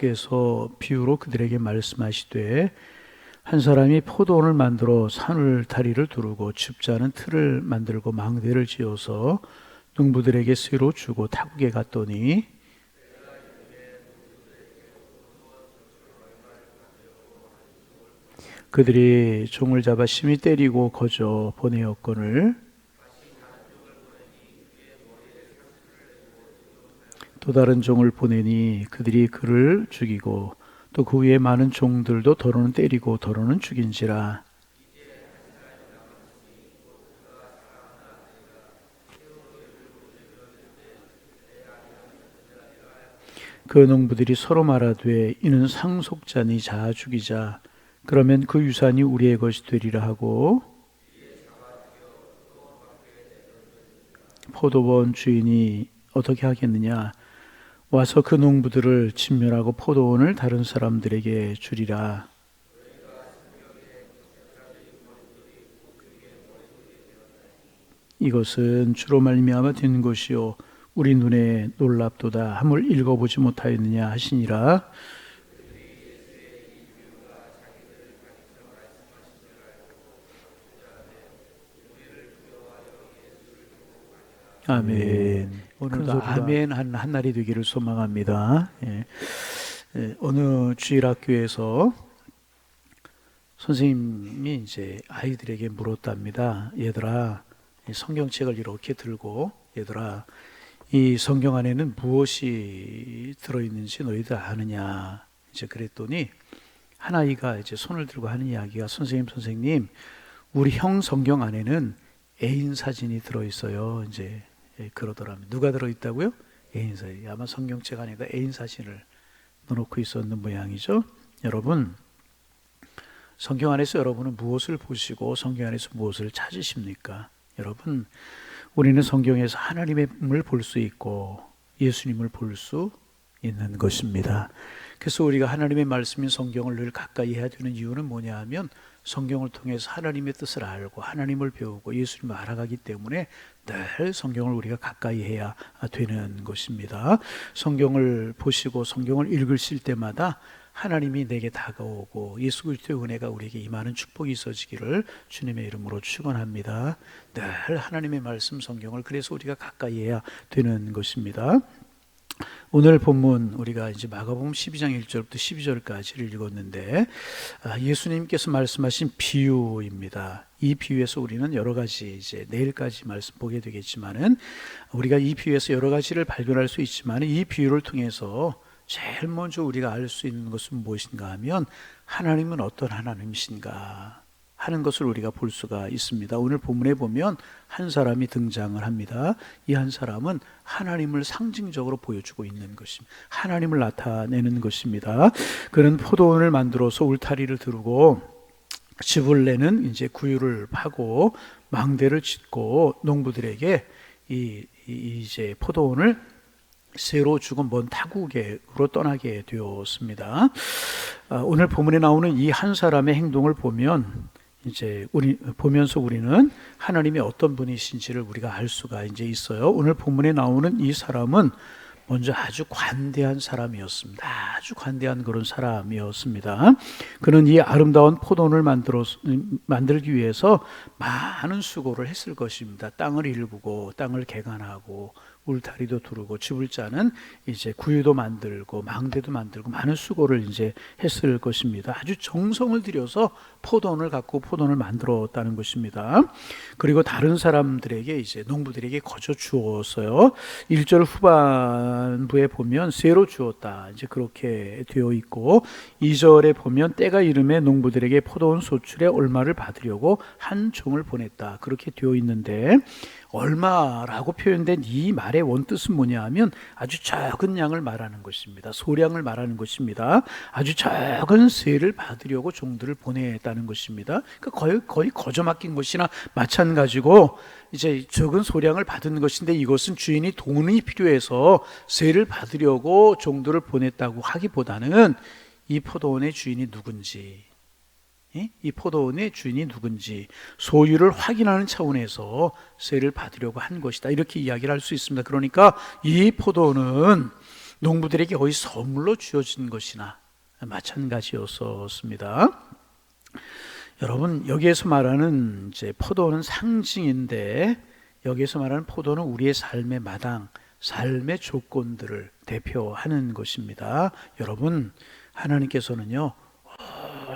예수께서 비유로 그들에게 말씀하시되 한 사람이 포도원을 만들어 산울타리를 두르고 줍자는 틀을 만들고 망대를 지어서 농부들에게 쇠로 주고 타국에 갔더니 그들이 종을 잡아 심히 때리고 거저 보내었거늘 또 다른 종을 보내니 그들이 그를 죽이고 또 그 위에 많은 종들도 더러는 때리고 더러는 죽인지라. 그 농부들이 서로 말하되 이는 상속자니 자아 죽이자. 그러면 그 유산이 우리의 것이 되리라 하고 포도원 주인이 어떻게 하겠느냐? 와서 그 농부들을 진멸하고 포도원을 다른 사람들에게 주리라. 이것은 주로 말미암아 된 것이요 우리 눈에 놀랍도다 함을 읽어보지 못하였느냐 하시니라. 아멘. 오늘도 아멘 한 날이 되기를 소망합니다. 어느 주일학교에서 선생님이 이제 아이들에게 물었답니다. 얘들아, 성경책을 이렇게 들고 얘들아, 이 성경 안에는 무엇이 들어있는지 너희들 아느냐? 이제 그랬더니 한 아이가 이제 손을 들고 하는 이야기가 선생님, 우리 형 성경 안에는 애인 사진이 들어있어요. 이제 그러더라면 누가 들어있다고요? 애인 사진. 아마 성경책 안에다 애인 사진을 넣어놓고 있었는 모양이죠. 여러분, 성경 안에서 여러분은 무엇을 보시고 성경 안에서 무엇을 찾으십니까? 여러분, 우리는 성경에서 하나님을 볼 수 있고 예수님을 볼 수 있는 것입니다. 그래서 우리가 하나님의 말씀인 성경을 늘 가까이 해야 되는 이유는 뭐냐 하면 성경을 통해서 하나님의 뜻을 알고 하나님을 배우고 예수님을 알아가기 때문에 늘 성경을 우리가 가까이 해야 되는 것입니다. 성경을 보시고 성경을 읽으실 때마다 하나님이 내게 다가오고 예수 그리스도의 은혜가 우리에게 임하는 축복이 있어지기를 주님의 이름으로 축원합니다. 늘 하나님의 말씀 성경을 그래서 우리가 가까이 해야 되는 것입니다. 오늘 본문 우리가 이제 마가복음 12장 1절부터 12절까지를 읽었는데 예수님께서 말씀하신 비유입니다. 이 비유에서 우리는 여러 가지 이제 내일까지 말씀 보게 되겠지만은 우리가 이 비유에서 여러 가지를 발견할 수 있지만 이 비유를 통해서 제일 먼저 우리가 알 수 있는 것은 무엇인가 하면 하나님은 어떤 하나님이신가 하는 것을 우리가 볼 수가 있습니다. 오늘 본문에 보면 한 사람이 등장을 합니다. 이 한 사람은 하나님을 상징적으로 보여주고 있는 것입니다. 하나님을 나타내는 것입니다. 그는 포도원을 만들어서 울타리를 두르고 집을 내는 이제 구유를 파고 망대를 짓고 농부들에게 이제 포도원을 새로 주고 먼 타국으로 떠나게 되었습니다. 오늘 본문에 나오는 이 한 사람의 행동을 보면 이제 보면서 우리는 하나님이 어떤 분이신지를 우리가 알 수가 이제 있어요. 오늘 본문에 나오는 이 사람은 먼저 아주 관대한 사람이었습니다. 아주 관대한 그런 사람이었습니다. 그는 이 아름다운 포도원을 만들기 위해서 많은 수고를 했을 것입니다. 땅을 일구고 땅을 개간하고 울타리도 두르고 집을 짜는 이제 구유도 만들고 망대도 만들고 많은 수고를 이제 했을 것입니다. 아주 정성을 들여서 포도원을 갖고 포도원을 만들었다는 것입니다. 그리고 다른 사람들에게 이제 농부들에게 거저 주었어요. 1절 후반부에 보면 쇠로 주었다. 이제 그렇게 되어 있고 2절에 보면 때가 이름에 농부들에게 포도원 소출의 얼마를 받으려고 한 종을 보냈다. 그렇게 되어 있는데 얼마라고 표현된 이 말의 원뜻은 뭐냐 하면 아주 적은 양을 말하는 것입니다. 소량을 말하는 것입니다. 아주 적은 세를 받으려고 종들을 보냈다는 것입니다. 그러니까 거의 거저 맡긴 것이나 마찬가지고 이제 적은 소량을 받은 것인데 이것은 주인이 돈이 필요해서 세를 받으려고 종들을 보냈다고 하기보다는 이 포도원의 주인이 누군지 이 포도원의 주인이 누군지 소유를 확인하는 차원에서 세를 받으려고 한 것이다. 이렇게 이야기를 할 수 있습니다. 그러니까 이 포도원은 농부들에게 거의 선물로 주어진 것이나 마찬가지였었습니다. 여러분, 여기에서 말하는 이제 포도는 상징인데, 여기에서 말하는 포도는 우리의 삶의 마당, 삶의 조건들을 대표하는 것입니다. 여러분, 하나님께서는요,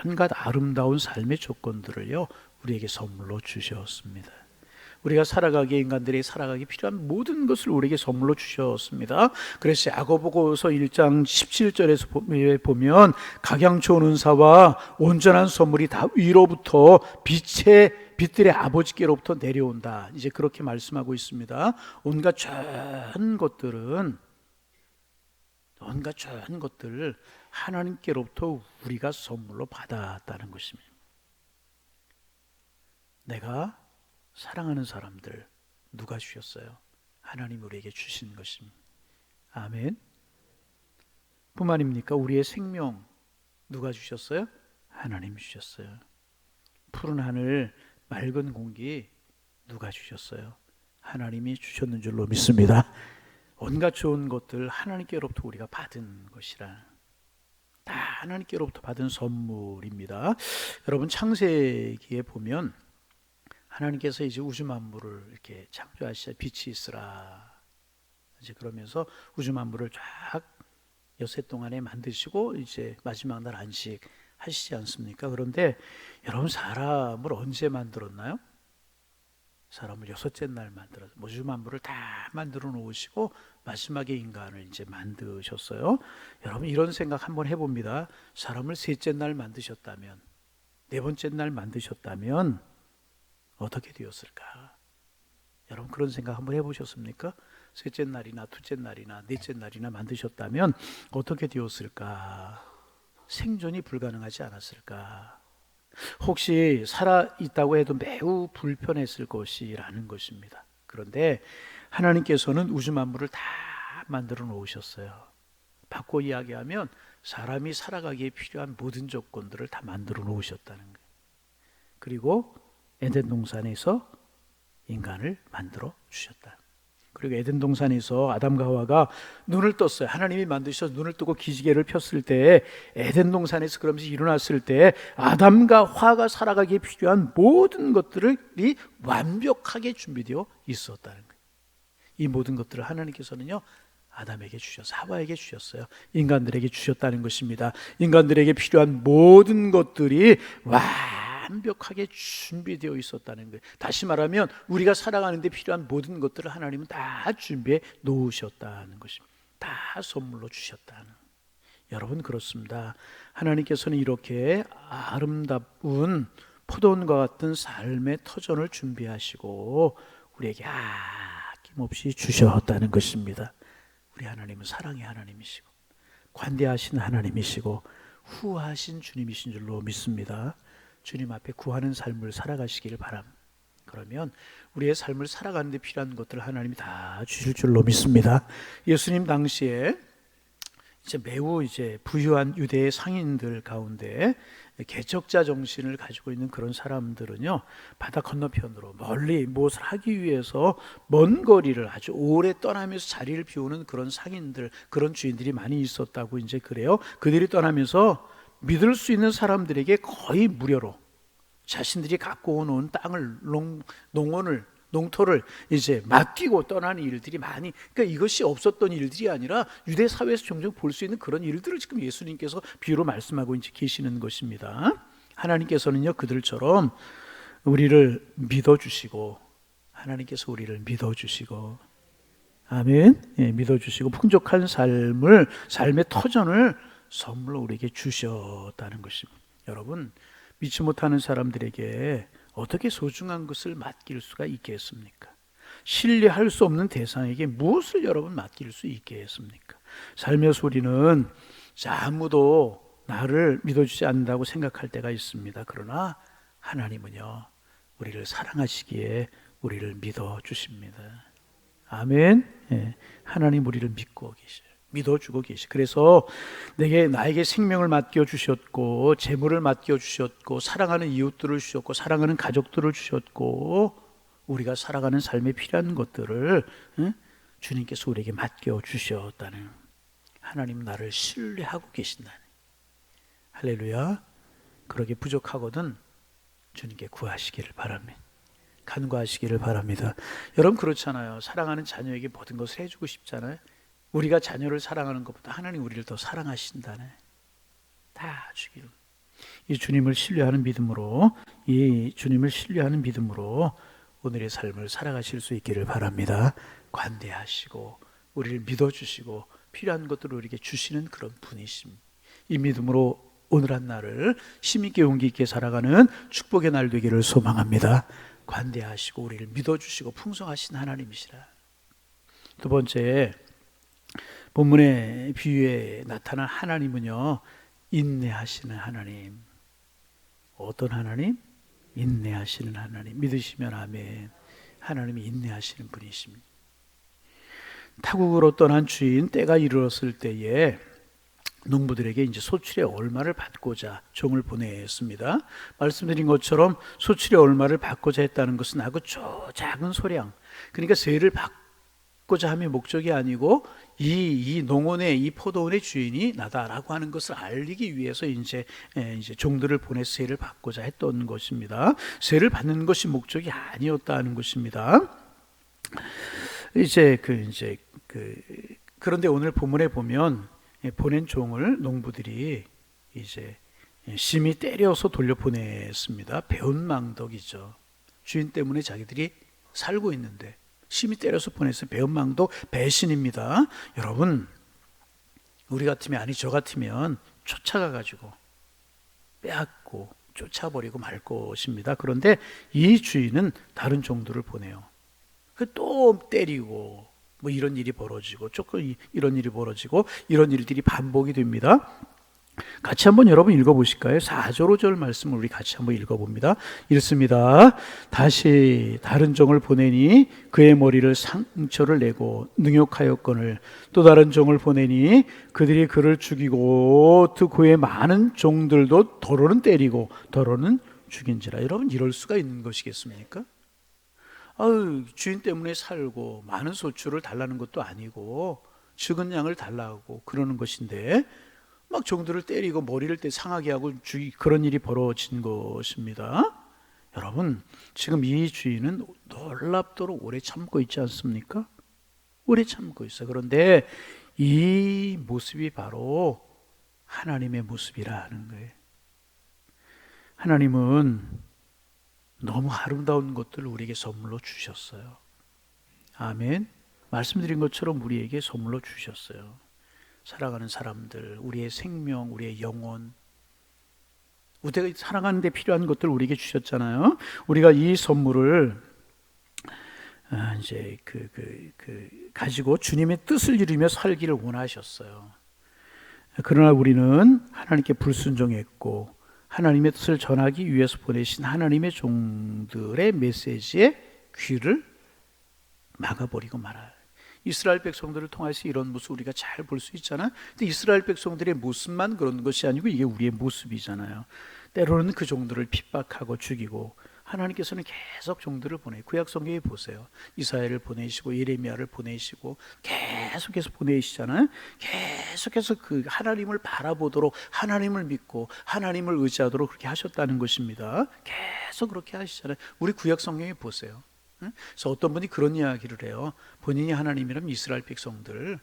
온갖 아름다운 삶의 조건들을요, 우리에게 선물로 주셨습니다. 우리가 살아가기에, 인간들이 살아가기 필요한 모든 것을 우리에게 선물로 주셨습니다. 그래서 야고보서 1장 17절에서 보면 각양 좋은 은사와 온전한 선물이 다 위로부터 빛들의 아버지께로부터 내려온다. 이제 그렇게 말씀하고 있습니다. 온갖 좋은 것들을 하나님께로부터 우리가 선물로 받았다는 것입니다. 내가 사랑하는 사람들 누가 주셨어요? 하나님 우리에게 주신 것입니다. 아멘. 뿐만입니까? 우리의 생명 누가 주셨어요? 하나님 주셨어요. 푸른 하늘, 맑은 공기 누가 주셨어요? 하나님이 주셨는 줄로 믿습니다. 온갖 좋은 것들 하나님께로부터 우리가 받은 것이라, 다 하나님께로부터 받은 선물입니다. 여러분, 창세기에 보면 하나님께서 이제 우주 만물을 이렇게 창조하시자 빛이 있으라, 이제 그러면서 우주 만물을 쫙 여세 동안에 만드시고 이제 마지막 날 안식하시지 않습니까? 그런데 여러분, 사람을 언제 만들었나요? 사람을 여섯째 날 만들어서 우주 만물을 다 만들어 놓으시고 마지막에 인간을 이제 만드셨어요. 여러분, 이런 생각 한번 해봅니다. 사람을 셋째 날 만드셨다면, 네 번째 날 만드셨다면 어떻게 되었을까? 여러분, 그런 생각 한번 해보셨습니까? 셋째 날이나 둘째 날이나 넷째 날이나 만드셨다면 어떻게 되었을까? 생존이 불가능하지 않았을까? 혹시 살아있다고 해도 매우 불편했을 것이라는 것입니다. 그런데 하나님께서는 우주 만물을 다 만들어 놓으셨어요. 바꿔 이야기하면 사람이 살아가기에 필요한 모든 조건들을 다 만들어 놓으셨다는 거예요. 그리고 에덴 동산에서 인간을 만들어 주셨다. 그리고 에덴 동산에서 아담과 하와가 눈을 떴어요. 하나님이 만드셔서 눈을 뜨고 기지개를 폈을 때, 에덴 동산에서 그러면서 일어났을 때 아담과 하와가 살아가기에 필요한 모든 것들이 완벽하게 준비되어 있었다는 거예요. 이 모든 것들을 하나님께서는요, 아담에게 주셔서 하와에게 주셨어요. 인간들에게 주셨다는 것입니다. 인간들에게 필요한 모든 것들이 완벽하게 준비되어 있었다는 거예요. 다시 말하면 우리가 살아가는 데 필요한 모든 것들을 하나님은 다 준비해 놓으셨다는 것입니다. 다 선물로 주셨다는. 여러분, 그렇습니다. 하나님께서는 이렇게 아름다운 포도원과 같은 삶의 터전을 준비하시고 우리에게 아낌없이 주셨다는 것입니다. 우리 하나님은 사랑의 하나님이시고 관대하신 하나님이시고 후하신 주님이신 줄로 믿습니다. 주님 앞에 구하는 삶을 살아가시기를 바랍니다. 그러면 우리의 삶을 살아가는 데 필요한 것들을 하나님이 다 주실 줄로 믿습니다. 예수님 당시에 이제 매우 부유한 유대의 상인들 가운데 개척자 정신을 가지고 있는 그런 사람들은요, 바다 건너편으로 멀리 무엇을 하기 위해서 먼 거리를 아주 오래 떠나면서 자리를 비우는 그런 상인들, 그런 주인들이 많이 있었다고 이제 그래요. 그들이 떠나면서 믿을 수 있는 사람들에게 거의 무료로 자신들이 갖고 온 땅을, 농토를 이제 맡기고 떠나는 일들이 많이, 그러니까 이것이 없었던 일들이 아니라 유대 사회에서 종종 볼 수 있는 그런 일들을 지금 예수님께서 비유로 말씀하고 이제 계시는 것입니다. 하나님께서는요, 그들처럼 우리를 믿어주시고, 하나님께서 우리를 믿어주시고, 아멘, 믿어주시고 풍족한 삶의 터전을 선물로 우리에게 주셨다는 것입니다. 여러분, 믿지 못하는 사람들에게 어떻게 소중한 것을 맡길 수가 있겠습니까? 신뢰할 수 없는 대상에게 무엇을 여러분 맡길 수 있겠습니까? 살면서 우리는 아무도 나를 믿어주지 않는다고 생각할 때가 있습니다. 그러나 하나님은요, 우리를 사랑하시기에 우리를 믿어주십니다. 아멘. 하나님 우리를 믿고 계셔요. 믿어주고 계시. 그래서 나에게 생명을 맡겨주셨고, 재물을 맡겨주셨고, 사랑하는 이웃들을 주셨고, 사랑하는 가족들을 주셨고, 우리가 살아가는 삶에 필요한 것들을 주님께서 우리에게 맡겨주셨다는. 하나님 나를 신뢰하고 계신다니. 할렐루야. 그러게 부족하거든 주님께 구하시기를 바랍니다. 간구하시기를 바랍니다. 여러분 그렇잖아요. 사랑하는 자녀에게 모든 것을 해주고 싶잖아요. 우리가 자녀를 사랑하는 것보다 하나님 우리를 더 사랑하신다네. 다 주기를. 이 주님을 신뢰하는 믿음으로 오늘의 삶을 살아가실 수 있기를 바랍니다. 관대하시고 우리를 믿어주시고 필요한 것들을 우리에게 주시는 그런 분이십니다. 이 믿음으로 오늘 한 날을 힘있게 용기 있게 살아가는 축복의 날 되기를 소망합니다. 관대하시고 우리를 믿어주시고 풍성하신 하나님이시라. 두 번째, 본문의 비유에 나타난 하나님은요, 인내하시는 하나님. 어떤 하나님? 인내하시는 하나님. 믿으시면 아멘. 하나님이 인내하시는 분이십니다. 타국으로 떠난 주인 때가 이르렀을 때에 농부들에게 이제 소출의 얼마를 받고자 종을 보냈습니다. 말씀드린 것처럼 소출의 얼마를 받고자 했다는 것은 아주 작은 소량, 그러니까 세를 받고자 함의 목적이 아니고 이 농원의 이 포도원의 주인이 나다라고 하는 것을 알리기 위해서 이제 종들을 보내서 세를 받고자 했던 것입니다. 세를 받는 것이 목적이 아니었다는 것입니다. 그런데 오늘 본문에 보면 보낸 종을 농부들이 이제 심히 때려서 돌려보냈습니다. 배은망덕이죠. 주인 때문에 자기들이 살고 있는데 심히 때려서 보내서 배은망덕, 배신입니다. 여러분, 우리 같으면, 아니 저 같으면 쫓아가가지고 빼앗고 쫓아버리고 말 것입니다. 그런데 이 주인은 다른 종들을 보내요. 또 때리고 뭐 이런 일이 벌어지고 조금 이런 일이 벌어지고 이런 일들이 반복이 됩니다. 같이 한번 여러분 읽어보실까요? 4절 5절 말씀을 우리 같이 한번 읽어봅니다. 읽습니다. 다시 다른 종을 보내니 그의 머리를 상처를 내고 능욕하였거늘 또 다른 종을 보내니 그들이 그를 죽이고 또 그의 많은 종들도 더러는 때리고 더러는 죽인지라. 여러분 이럴 수가 있는 것이겠습니까? 주인 때문에 살고 많은 소출을 달라는 것도 아니고 적은 양을 달라고 그러는 것인데 막 종들을 때리고 머리를 상하게 하고 그런 일이 벌어진 것입니다. 여러분 지금 이 주인은 놀랍도록 오래 참고 있지 않습니까? 오래 참고 있어요. 그런데 이 모습이 바로 하나님의 모습이라는 거예요. 하나님은 너무 아름다운 것들을 우리에게 선물로 주셨어요. 아멘. 말씀드린 것처럼 우리에게 선물로 주셨어요. 사랑하는 사람들, 우리의 생명, 우리의 영혼, 우리가 살아가는 데 필요한 것들 우리에게 주셨잖아요. 우리가 이 선물을 가지고 주님의 뜻을 이루며 살기를 원하셨어요. 그러나 우리는 하나님께 불순종했고 하나님의 뜻을 전하기 위해서 보내신 하나님의 종들의 메시지에 귀를 막아버리고 말아요. 이스라엘 백성들을 통해서 이런 모습 우리가 잘 볼 수 있잖아요. 근데 이스라엘 백성들의 모습만 그런 것이 아니고 이게 우리의 모습이잖아요. 때로는 그 종들을 핍박하고 죽이고 하나님께서는 계속 종들을 보내. 구약 성경에 보세요. 이사야를 보내시고 예레미야를 보내시고 계속해서 보내시잖아요. 계속해서 그 하나님을 바라보도록, 하나님을 믿고 하나님을 의지하도록 그렇게 하셨다는 것입니다. 계속 그렇게 하시잖아요. 우리 구약 성경에 보세요. 그래서 어떤 분이 그런 이야기를 해요. 본인이 하나님이라면 이스라엘 백성들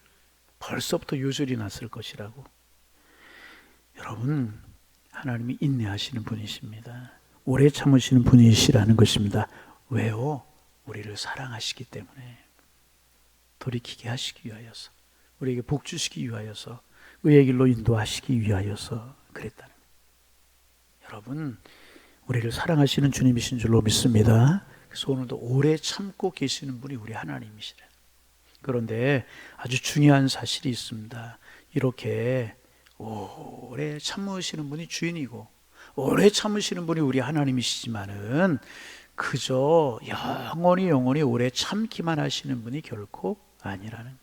벌써부터 요절이 났을 것이라고. 여러분, 하나님이 인내하시는 분이십니다. 오래 참으시는 분이시라는 것입니다. 왜요? 우리를 사랑하시기 때문에, 돌이키게 하시기 위하여서, 우리에게 복 주시기 위하여서, 의의 길로 인도하시기 위하여서 그랬다는 거예요. 여러분, 우리를 사랑하시는 주님이신 줄로 믿습니다. 그래서 오늘도 오래 참고 계시는 분이 우리 하나님이시라. 그런데 아주 중요한 사실이 있습니다. 이렇게 오래 참으시는 분이 주인이고 오래 참으시는 분이 우리 하나님이시지만은 그저 영원히 오래 참기만 하시는 분이 결코 아니라는,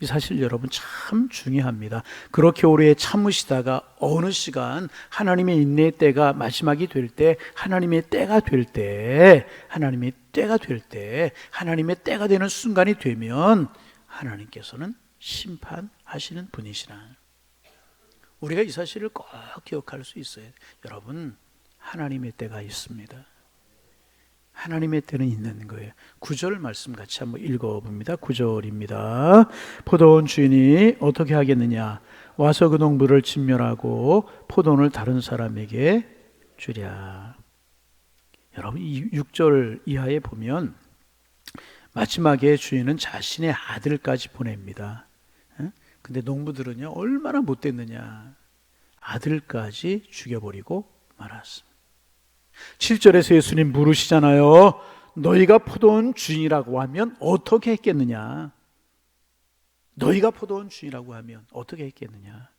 이 사실 여러분 참 중요합니다. 그렇게 오래 참으시다가 어느 시간 하나님의 인내의 때가 마지막이 될 때, 하나님의 때가 되는 순간이 되면 하나님께서는 심판하시는 분이시라. 우리가 이 사실을 꼭 기억할 수 있어요. 여러분, 하나님의 때가 있습니다. 하나님의 때는 있는 거예요. 9절 말씀 같이 한번 읽어봅니다. 9절입니다. 포도원 주인이 어떻게 하겠느냐? 와서 그 농부를 진멸하고 포도원을 다른 사람에게 주랴. 여러분, 이 6절 이하에 보면 마지막에 주인은 자신의 아들까지 보냅니다. 근데 농부들은요, 얼마나 못됐느냐. 아들까지 죽여버리고 말았습니다. 7절에서 예수님 물으시잖아요. 너희가 포도원 주인이라고 하면 어떻게 했겠느냐? 너희가 포도원 주인이라고 하면 어떻게 했겠느냐?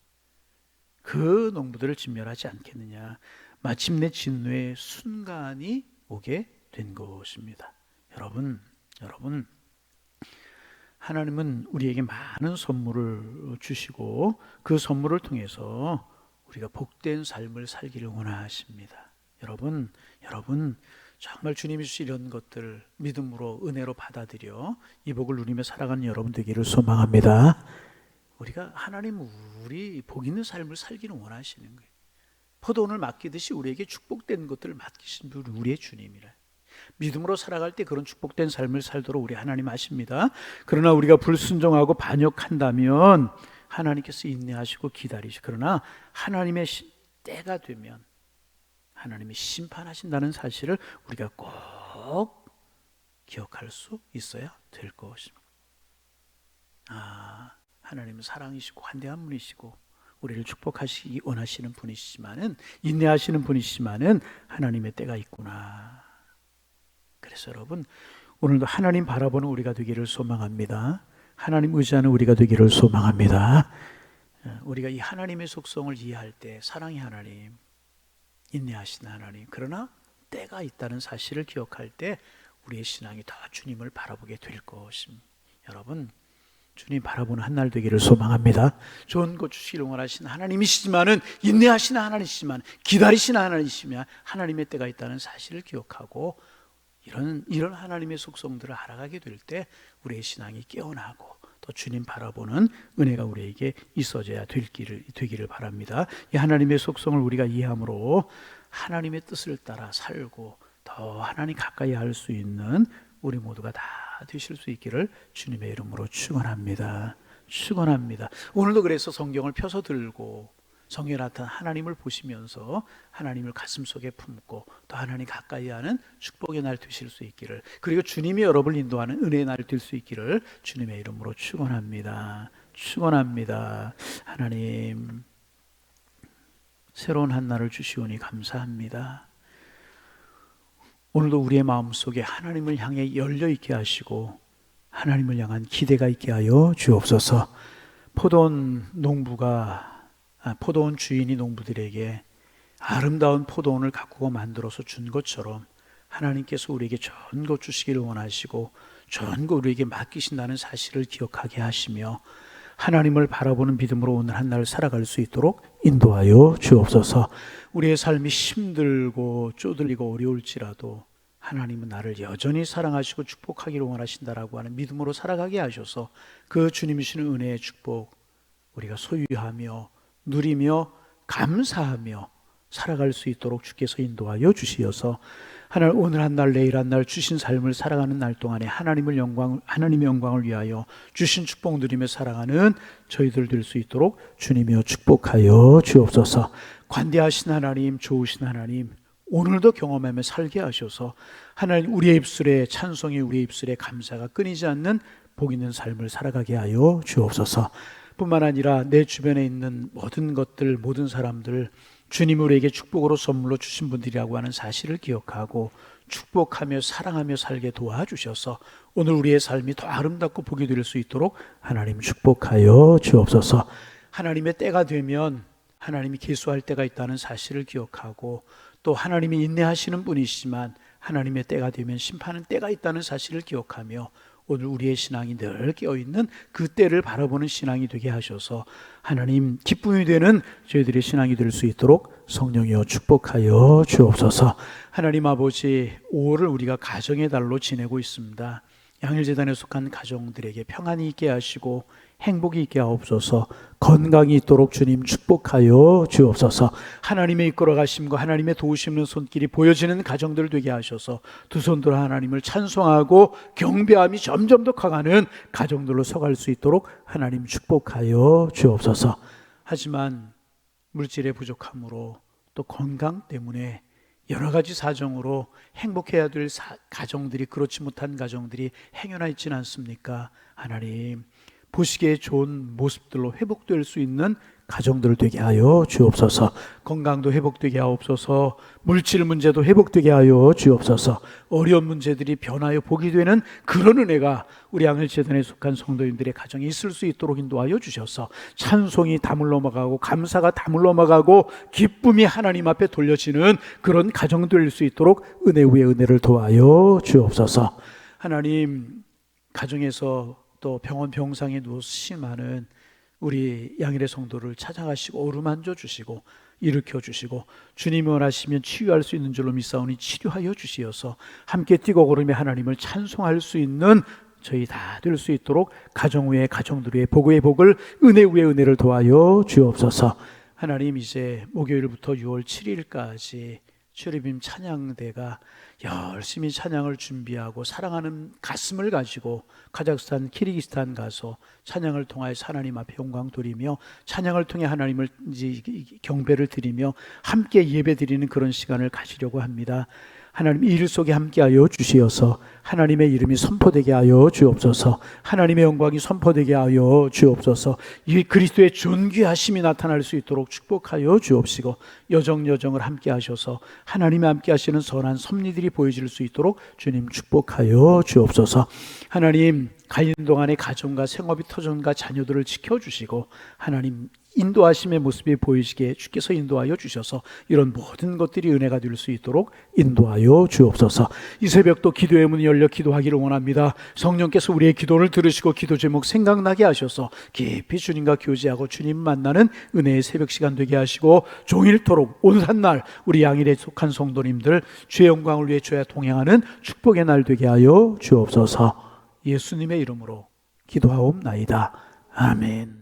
그 농부들을 진멸하지 않겠느냐? 마침내 진노의 순간이 오게 된 것입니다. 여러분, 하나님은 우리에게 많은 선물을 주시고 그 선물을 통해서 우리가 복된 삶을 살기를 원하십니다. 여러분, 정말 주님이 주신 이런 것들 믿음으로 은혜로 받아들여 이 복을 누리며 살아가는 여러분 되기를 소망합니다. 우리가 하나님 우리 복 있는 삶을 살기를 원하시는 거예요. 포도원을 맡기듯이 우리에게 축복된 것들을 맡기신 분 우리의 주님이라. 믿음으로 살아갈 때 그런 축복된 삶을 살도록 우리 하나님 아십니다. 그러나 우리가 불순종하고 반역한다면 하나님께서 인내하시고 기다리시고, 그러나 하나님의 때가 되면 하나님이 심판하신다는 사실을 우리가 꼭 기억할 수 있어야 될 것입니다. 하나님은 사랑이시고 관대한 분이시고 우리를 축복하시기 원하시는 분이시지만은, 인내하시는 분이시지만은 하나님의 때가 있구나. 그래서 여러분, 오늘도 하나님 바라보는 우리가 되기를 소망합니다. 하나님 의지하는 우리가 되기를 소망합니다. 우리가 이 하나님의 속성을 이해할 때 사랑의 하나님, 인내하시는 하나님, 그러나 때가 있다는 사실을 기억할 때 우리의 신앙이 더 주님을 바라보게 될 것입니다. 여러분, 주님 바라보는 한 날 되기를 소망합니다. 좋은 것 주시기를 원하시는 하나님이시지만은, 인내하시는 하나님이시지만, 기다리시는 하나님이시면 하나님의 때가 있다는 사실을 기억하고 이런 하나님의 속성들을 알아가게 될 때 우리의 신앙이 깨어나고 또 주님 바라보는 은혜가 우리에게 있어져야 되기를 바랍니다. 이 하나님의 속성을 우리가 이해함으로 하나님의 뜻을 따라 살고 더 하나님 가까이 할 수 있는 우리 모두가 다 되실 수 있기를 주님의 이름으로 축원합니다. 오늘도 그래서 성경을 펴서 들고 성경에 나타난 하나님을 보시면서 하나님을 가슴속에 품고 또 하나님 가까이 하는 축복의 날 되실 수 있기를, 그리고 주님이 여러분을 인도하는 은혜의 날 될 수 있기를 주님의 이름으로 축원합니다. 하나님, 새로운 한 날을 주시오니 감사합니다. 오늘도 우리의 마음속에 하나님을 향해 열려 있게 하시고 하나님을 향한 기대가 있게 하여 주옵소서. 포도원 주인이 농부들에게 아름다운 포도원을 가꾸고 만들어서 준 것처럼 하나님께서 우리에게 좋은 것 주시기를 원하시고 좋은 것 우리에게 맡기신다는 사실을 기억하게 하시며 하나님을 바라보는 믿음으로 오늘 한 날 살아갈 수 있도록 인도하여 주옵소서. 우리의 삶이 힘들고 쪼들리고 어려울지라도 하나님은 나를 여전히 사랑하시고 축복하기를 원하신다라고 하는 믿음으로 살아가게 하셔서 그 주님이시는 은혜의 축복 우리가 소유하며 누리며 감사하며 살아갈 수 있도록 주께서 인도하여 주시어서 오늘 한 날 내일 한 날 주신 삶을 살아가는 날 동안에 하나님의 영광을 위하여 주신 축복 누리며 살아가는 저희들 될 수 있도록 주님이여 축복하여 주옵소서. 관대하신 하나님, 좋으신 하나님, 오늘도 경험하며 살게 하셔서 하나님 우리의 입술에 찬송이, 우리의 입술에 감사가 끊이지 않는 복 있는 삶을 살아가게 하여 주옵소서. 뿐만 아니라 내 주변에 있는 모든 것들, 모든 사람들 주님 우리에게 축복으로 선물로 주신 분들이라고 하는 사실을 기억하고 축복하며 사랑하며 살게 도와주셔서 오늘 우리의 삶이 더 아름답고 복이 될 수 있도록 하나님 축복하여 주옵소서. 하나님의 때가 되면 하나님이 계수할 때가 있다는 사실을 기억하고 또 하나님이 인내하시는 분이시지만 하나님의 때가 되면 심판은 때가 있다는 사실을 기억하며 오늘 우리의 신앙이 늘 깨어있는 그 때를 바라보는 신앙이 되게 하셔서 하나님 기쁨이 되는 저희들의 신앙이 될 수 있도록 성령이여 축복하여 주옵소서. 하나님 아버지, 5월을 우리가 가정의 달로 지내고 있습니다. 양일재단에 속한 가정들에게 평안이 있게 하시고 행복이 있게 하옵소서. 건강이 있도록 주님 축복하여 주옵소서. 하나님의 이끌어 가심과 하나님의 도우시는 손길이 보여지는 가정들 되게 하셔서 두 손 들어 하나님을 찬송하고 경배함이 점점 더 커가는 가정들로 서갈 수 있도록 하나님 축복하여 주옵소서. 하지만 물질의 부족함으로 또 건강 때문에 여러 가지 사정으로 행복해야 될 가정들이, 그렇지 못한 가정들이 행여나 있지는 않습니까? 하나님, 보시기에 좋은 모습들로 회복될 수 있는 가정들 되게 하여 주옵소서. 건강도 회복되게 하옵소서. 물질 문제도 회복되게 하여 주옵소서. 어려운 문제들이 변하여 복이 되는 그런 은혜가 우리 양일재단에 속한 성도인들의 가정에 있을 수 있도록 인도하여 주셔서 찬송이 담을 넘어가고 감사가 담을 넘어가고 기쁨이 하나님 앞에 돌려지는 그런 가정 될 수 있도록 은혜 위에 은혜를 도와여 주옵소서. 하나님, 가정에서 또 병원 병상에 누워서 많은 우리 양일의 성도를 찾아가시고 어루만져 주시고 일으켜 주시고 주님이 원하시면 치유할 수 있는 줄로 믿사오니 치료하여 주시어서 함께 뛰고 걸으며 하나님을 찬송할 수 있는 저희 다 될 수 있도록 가정 위에 가정들 위에 복의 복을 은혜 위에 은혜를 도와여 주옵소서. 하나님, 이제 목요일부터 6월 7일까지 주립임 찬양대가 열심히 찬양을 준비하고 사랑하는 가슴을 가지고 카자흐스탄, 키르기스탄 가서 찬양을 통하여서 하나님 앞에 영광 돌리며 찬양을 통해 하나님을 경배를 드리며 함께 예배 드리는 그런 시간을 가지려고 합니다. 하나님, 이 일 속에 함께하여 주시어서 하나님의 이름이 선포되게 하여 주옵소서. 하나님의 영광이 선포되게 하여 주옵소서. 이 그리스도의 존귀하심이 나타날 수 있도록 축복하여 주옵시고 여정여정을 함께하셔서 하나님이 함께하시는 선한 섭리들이 보여질 수 있도록 주님 축복하여 주옵소서. 하나님, 가인 동안의 가정과 생업이 터전과 자녀들을 지켜주시고 하나님 인도하심의 모습이 보이시게 주께서 인도하여 주셔서 이런 모든 것들이 은혜가 될 수 있도록 인도하여 주옵소서. 이 새벽도 기도의 문이 열려 기도하기를 원합니다. 성령께서 우리의 기도를 들으시고 기도 제목 생각나게 하셔서 깊이 주님과 교제하고 주님 만나는 은혜의 새벽 시간 되게 하시고 종일토록 온산날 우리 양일에 속한 성도님들 주의 영광을 위해 주와 동행하는 축복의 날 되게 하여 주옵소서. 예수님의 이름으로 기도하옵나이다. 아멘.